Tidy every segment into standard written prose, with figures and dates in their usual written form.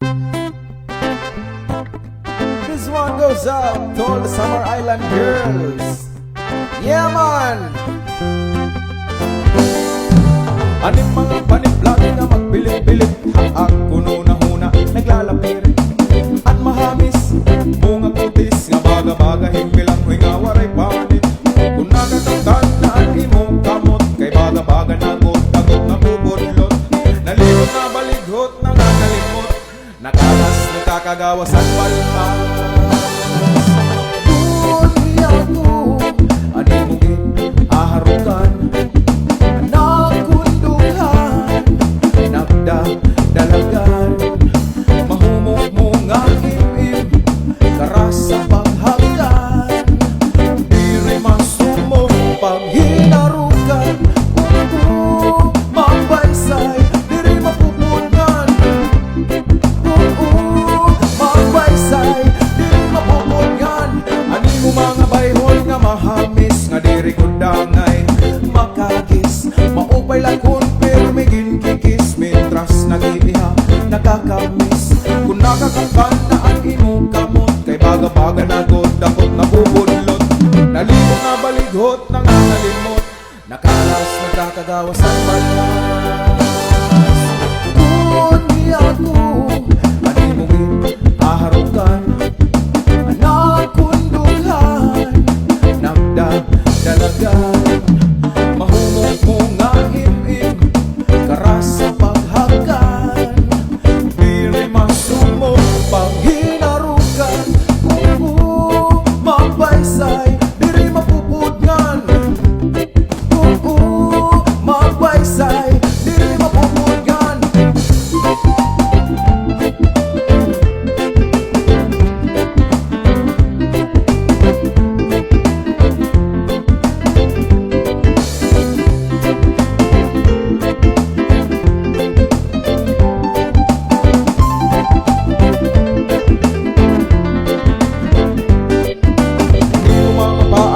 This one goes out to all the Summer Island girls. Yeah, man! Aning mga paniplagi na magpilit-pilit, ang kuno na huna naglalapir. At mahamis, bunga putis, nga baga-baga himpilang huwinga waray panit. Kung nagatangkan na ang imong kamot, kay baga-baga nagot-tagot na bubudlot. Nalibot na balighot na nga nalimot, nakalas nakakagawas at palmas. Dunya ko, animugin, aharukan, nakundungan, nagdadalagan, mahumok mo nga im-im, karas sa paghagan, diri masumo paghinarukan, kung magbaysay, diri mapupungan, magbaysay, diri mapupungan, ani mo mga bayhol nga mahamis, nga diri kundangay, makagis, maupay lakon pero may ginkikis, mitras nag-iiha, nakakamis, kung nakakakan na ang imong kamot, kay baga-baga nagot-dakot na bubudlot, nalibot na balighot na nga nalimot, nakalas nagkakagawas ang balas. Kuni ako, animugin, aharukan, nakundungan, nagdadalagan, mahumok mo nga im-im, karas sa paghagan, diri masumo paghinarukan, kung magbaysay, diri mapupudngan, kung magbaysay, diri mapupudngan.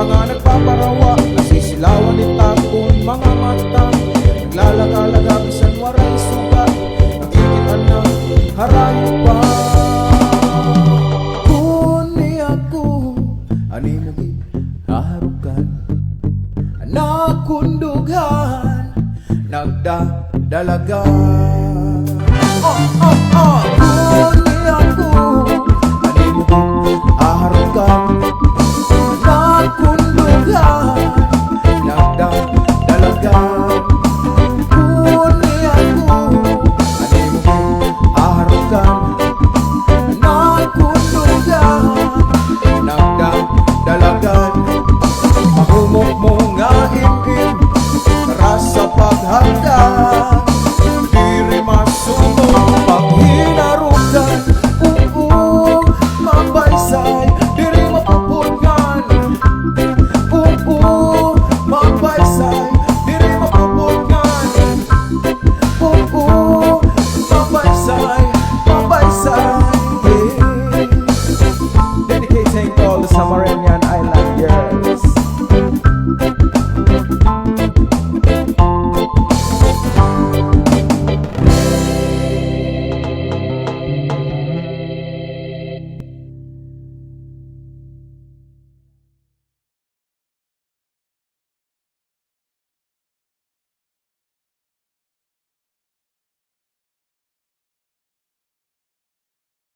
Nagpaparawa, nasisilawan ni takon mga mata, naglalagalaga bisan waray suga, nakikitan ng harayo pa. Kuni ako, animugin, haharukan, nakundughan, nagdadalagan.